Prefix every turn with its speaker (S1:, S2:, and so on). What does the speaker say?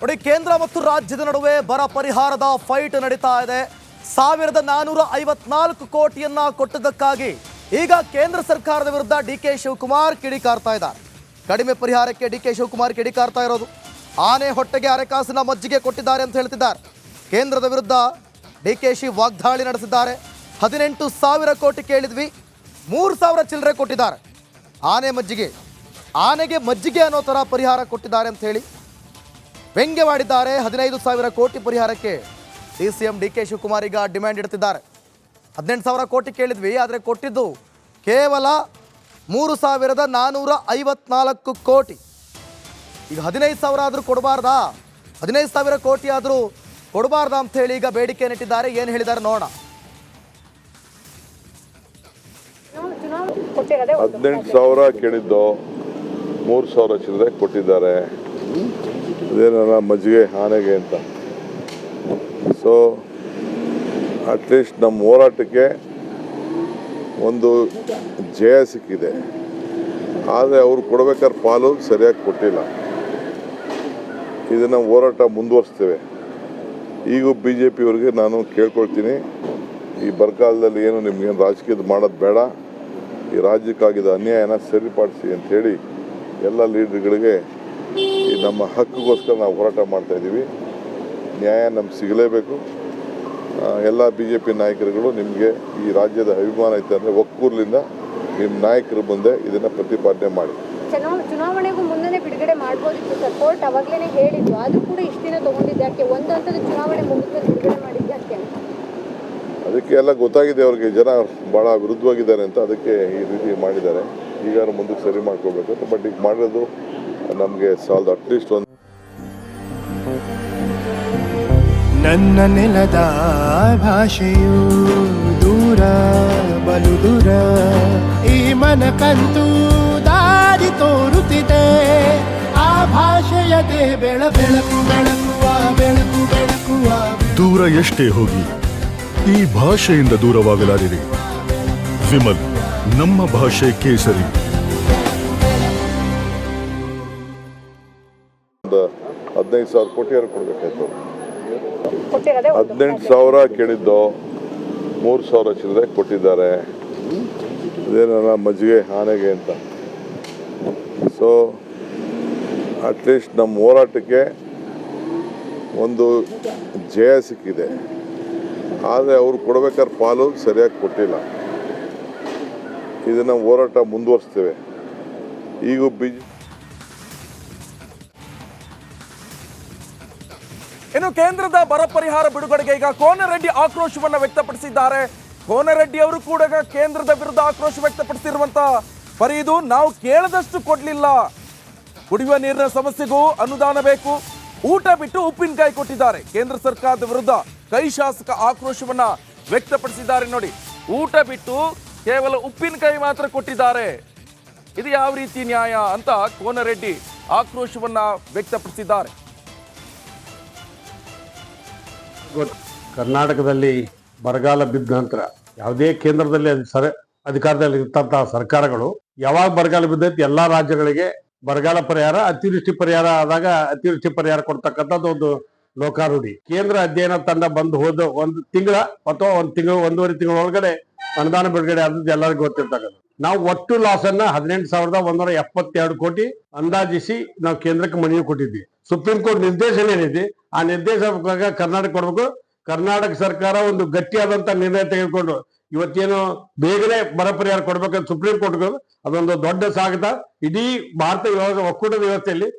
S1: ನೋಡಿ, ಕೇಂದ್ರ ಮತ್ತು ರಾಜ್ಯದ ನಡುವೆ ಬರ ಪರಿಹಾರದ ಫೈಟ್ ನಡೀತಾ ಇದೆ. 1454 ಕೋಟಿಯನ್ನ ಕೊಟ್ಟದಕ್ಕಾಗಿ ಈಗ ಕೇಂದ್ರ ಸರ್ಕಾರದ ವಿರುದ್ಧ ಡಿ.ಕೆ. ಶಿವಕುಮಾರ್ ಕಿಡಿಕಾರ್ತಾ ಇದ್ದಾರೆ. ಕಡಿಮೆ ಪರಿಹಾರಕ್ಕೆ ಡಿ.ಕೆ. ಶಿವಕುಮಾರ್ ಕಿಡಿಕಾರ್ತಾ ಇರೋದು. ಆನೆ ಹೊಟ್ಟೆಗೆ ಅರೆಕಾಸಿನ ಮಜ್ಜಿಗೆ ಕೊಟ್ಟಿದ್ದಾರೆ ಅಂತ ಹೇಳ್ತಿದ್ದಾರೆ. ಕೇಂದ್ರದ ವಿರುದ್ಧ ಡಿ.ಕೆ. ಶಿ ವಾಗ್ದಾಳಿ ನಡೆಸಿದ್ದಾರೆ. 18,000 ಕೋಟಿ ಕೇಳಿದ್ವಿ, 3,000 ಚಿಲ್ಲರೆ ಕೊಟ್ಟಿದ್ದಾರೆ. ಆನೆಗೆ ಮಜ್ಜಿಗೆ ಅನ್ನೋ ಥರ ಪರಿಹಾರ ಕೊಟ್ಟಿದ್ದಾರೆ ಅಂತ ಹೇಳಿ ವ್ಯಂಗ್ಯವಾಡಿದ್ದಾರೆ. 15,000 ಕೋಟಿ ಪರಿಹಾರಕ್ಕೆ ಡಿ.ಸಿ.ಎಂ ಡಿ.ಕೆ. ಶಿವಕುಮಾರ್ ಈಗ ಡಿಮ್ಯಾಂಡ್ ಇಡ್ತಿದ್ದಾರೆ. 18,000 ಕೋಟಿ ಕೇಳಿದ್ವಿ, ಆದರೆ ಕೊಟ್ಟಿದ್ದು ಕೇವಲ 3,454 ಕೋಟಿ. ಈಗ 15,000 ಆದರೂ ಕೊಡಬಾರ್ದಾ, 15,000 ಕೋಟಿ ಆದರೂ ಕೊಡಬಾರ್ದಾ ಅಂತ ಹೇಳಿ ಈಗ ಬೇಡಿಕೆ ನೆಟ್ಟಿದ್ದಾರೆ. ಏನು ಹೇಳಿದ್ದಾರೆ ನೋಡೋಣ.
S2: 18,000 ಕೇಳಿದ್ದು 3,000 ಚಿಲ್ಲರೆ ಕೊಟ್ಟಿದ್ದಾರೆ. ಅದೇನ ಮಜ್ಜಿಗೆ ಆನೆಗೆ ಅಂತ. ಸೊ ಅಟ್ಲೀಸ್ಟ್ ನಮ್ಮ ಹೋರಾಟಕ್ಕೆ ಒಂದು ಜಯ ಸಿಕ್ಕಿದೆ. ಆದರೆ ಅವರು ಕೊಡಬೇಕಾದ್ರೆ ಪಾಲು ಸರಿಯಾಗಿ ಕೊಟ್ಟಿಲ್ಲ. ಇದನ್ನು ಹೋರಾಟ ಮುಂದುವರಿಸ್ತೇವೆ. ಈಗೂ BJP-ಅವ್ರಿಗೆ ನಾನು ಕೇಳ್ಕೊಳ್ತೀನಿ, ಈ ಬರಗಾಲದಲ್ಲಿ ಏನು ನಿಮ್ಗೇನು ರಾಜಕೀಯದ ಮಾಡೋದು ಬೇಡ, ಈ ರಾಜ್ಯಕ್ಕಾಗಿದ್ದ ಅನ್ಯಾಯನ ಸರಿಪಡಿಸಿ ಅಂಥೇಳಿ ಎಲ್ಲ ಲೀಡರ್ಗಳಿಗೆ ಈ ನಮ್ಮ ಹಕ್ಕಿಗೋಸ್ಕರ ನಾವು ಹೋರಾಟ ಮಾಡ್ತಾಯಿದ್ದೀವಿ. ನ್ಯಾಯ ನಮ್ಗೆ ಸಿಗಲೇಬೇಕು. ಎಲ್ಲ BJP ನಾಯಕರುಗಳು ನಿಮಗೆ ಈ ರಾಜ್ಯದ ಅಭಿಮಾನ ಐತೆ ಅಂದರೆ ಒಕ್ಕೂರ್ಲಿಂದ ನಿಮ್ಮ ನಾಯಕರ ಮುಂದೆ ಇದನ್ನು ಪ್ರತಿಪಾದನೆ ಮಾಡಿ.
S3: ಚುನಾವಣೆಗೂ ಮುನ್ನನೇ ಬಿಡುಗಡೆ ಮಾಡ್ಬೋದಿತ್ತು ಸರ್, ಕೋರ್ಟ್ ಅವಾಗಲೇ ಹೇಳಿದ್ರು. ಆದರೂ ಕೂಡ ಇಷ್ಟು ದಿನ ತೊಗೊಂಡಿದ್ದಕ್ಕೆ, ಒಂದು ಹಂತದ ಚುನಾವಣೆ ಮುಗಿದ ಬಿಡುಗಡೆ ಮಾಡಿದ್ದಕ್ಕೆ
S2: ಅದಕ್ಕೆ ಎಲ್ಲ ಗೊತ್ತಾಗಿದೆ ಅವ್ರಿಗೆ, ಜನ ಭಾಳ ವಿರುದ್ಧವಾಗಿದ್ದಾರೆ ಅಂತ, ಅದಕ್ಕೆ ಈ ರೀತಿ ಮಾಡಿದ್ದಾರೆ. ಈಗಾರು ಮುಂದಕ್ಕೆ ಸರಿ ಮಾಡ್ಕೋಬೇಕು. ಬಟ್ ಈಗ ಮಾಡೋದು ನಮಗೆ ಸಾಲದು. ಅಟ್ಲೀಸ್ಟ್ ಒಂದು
S4: ನನ್ನ ನೆಲದ ಭಾಷೆಯು ದೂರ ಬಲು ದೂರ, ಈ ಮನಕಂತೂ ದಾರಿ ತೋರುತ್ತಿದೆ. ಆ ಭಾಷೆಯದೇ ಬೆಳಕು ಬೆಳಕುವ ಬೆಳಕು ಬೆಳಕುವ.
S5: ದೂರ ಎಷ್ಟೇ ಹೋಗಿ ಈ ಭಾಷೆಯಿಂದ ದೂರವಾಗಲಾರಿರಿ. ವಿಮಲ್, ನಮ್ಮ ಭಾಷೆ ಕೇಸರಿ.
S2: 15,000 ಕೋಟಿ ಕೊಡಬೇಕಾಯ್ತು. 18,000 ಕೇಳಿದ್ದು 3,000 ಚಿಲ್ಲರೆ ಕೊಟ್ಟಿದ್ದಾರೆ. ಅದೇನ ಮಜ್ಜಿಗೆ ಆನೆಗೆ ಅಂತ. ಸೊ ಅಟ್ಲೀಸ್ಟ್ ನಮ್ಮ ಹೋರಾಟಕ್ಕೆ ಒಂದು ಜಯ ಸಿಕ್ಕಿದೆ. ಆದರೆ ಅವರು ಕೊಡಬೇಕಾದ್ರೆ ಪಾಲು ಸರಿಯಾಗಿ ಕೊಟ್ಟಿಲ್ಲ. ಇದನ್ನು ಹೋರಾಟ ಮುಂದುವರಿಸ್ತೇವೆ. ಈಗೂ
S1: ಇನ್ನು ಕೇಂದ್ರದ ಬರ ಪರಿಹಾರ ಬಿಡುಗಡೆಗೆ ಈಗ ಕೋನರೆಡ್ಡಿ ಆಕ್ರೋಶವನ್ನ ವ್ಯಕ್ತಪಡಿಸಿದ್ದಾರೆ. ಕೋನರೆಡ್ಡಿ ಅವರು ಕೂಡ ಕೇಂದ್ರದ ವಿರುದ್ಧ ಆಕ್ರೋಶ ವ್ಯಕ್ತಪಡಿಸಿರುವಂತ ಪರಿದು ನಾವು ಕೇಳದಷ್ಟು ಕೊಡ್ಲಿಲ್ಲ, ಕುಡಿಯುವ ನೀರಿನ ಸಮಸ್ಯೆಗೂ ಅನುದಾನ ಬೇಕು, ಊಟ ಬಿಟ್ಟು ಉಪ್ಪಿನಕಾಯಿ ಕೊಟ್ಟಿದ್ದಾರೆ. ಕೇಂದ್ರ ಸರ್ಕಾರದ ವಿರುದ್ಧ ಕೈ ಶಾಸಕ ಆಕ್ರೋಶವನ್ನ ವ್ಯಕ್ತಪಡಿಸಿದ್ದಾರೆ. ನೋಡಿ, ಊಟ ಬಿಟ್ಟು ಕೇವಲ ಉಪ್ಪಿನಕಾಯಿ ಮಾತ್ರ ಕೊಟ್ಟಿದ್ದಾರೆ. ಇದು ಯಾವ ರೀತಿ ನ್ಯಾಯ ಅಂತ ಕೋನರೆಡ್ಡಿ ಆಕ್ರೋಶವನ್ನ ವ್ಯಕ್ತಪಡಿಸಿದ್ದಾರೆ.
S6: ಕರ್ನಾಟಕದಲ್ಲಿ ಬರಗಾಲ ಬಿದ್ದ ನಂತರ ಯಾವುದೇ ಕೇಂದ್ರದಲ್ಲಿ ಅಧಿಕಾರದಲ್ಲಿ ಇರ್ತಂತಹ ಸರ್ಕಾರಗಳು ಯಾವಾಗ ಬರಗಾಲ ಬಿದ್ದೈತಿ ಎಲ್ಲಾ ರಾಜ್ಯಗಳಿಗೆ ಬರಗಾಲ ಪರಿಹಾರ, ಅತಿವೃಷ್ಟಿ ಪರಿಹಾರ ಆದಾಗ ಅತಿವೃಷ್ಟಿ ಪರಿಹಾರ ಕೊಡ್ತಕ್ಕಂಥದ್ದು ಒಂದು ಲೋಕಾರೂಢಿ. ಕೇಂದ್ರ ಅಧ್ಯಯನ ತಂಡ ಬಂದು ಹೋದ ಒಂದು ತಿಂಗಳ ಅಥವಾ ಒಂದೂವರೆ ತಿಂಗಳ ಒಳಗಡೆ ಅನುದಾನ ಬಿಡುಗಡೆ ಆದದ್ದು ಎಲ್ಲರಿಗೂ ಗೊತ್ತಿರ್ತಕ್ಕಂಥ. ನಾವು ಒಟ್ಟು ಲಾಸ್ ಅನ್ನ 18,172 ಕೋಟಿ ಅಂದಾಜಿಸಿ ನಾವು ಕೇಂದ್ರಕ್ಕೆ ಮನವಿ ಕೊಟ್ಟಿದ್ವಿ. ಸುಪ್ರೀಂ ಕೋರ್ಟ್ ನಿರ್ದೇಶನ ಏನಿದೆ ಆ ನಿರ್ದೇಶನ ಕರ್ನಾಟಕ ಕೊಡ್ಬೇಕು. ಕರ್ನಾಟಕ ಸರ್ಕಾರ ಒಂದು ಗಟ್ಟಿಯಾದಂತ ನಿರ್ಣಯ ತೆಗೆದುಕೊಂಡು ಇವತ್ತೇನು ಬೇಗನೆ ಬರ ಪರಿಹಾರ ಕೊಡ್ಬೇಕಂತ ಸುಪ್ರೀಂ ಕೋರ್ಟ್ ಅದೊಂದು ದೊಡ್ಡ ಸ್ವಾಗತ. ಇಡೀ ಭಾರತ ಒಕ್ಕೂಟದ ವ್ಯವಸ್ಥೆಯಲ್ಲಿ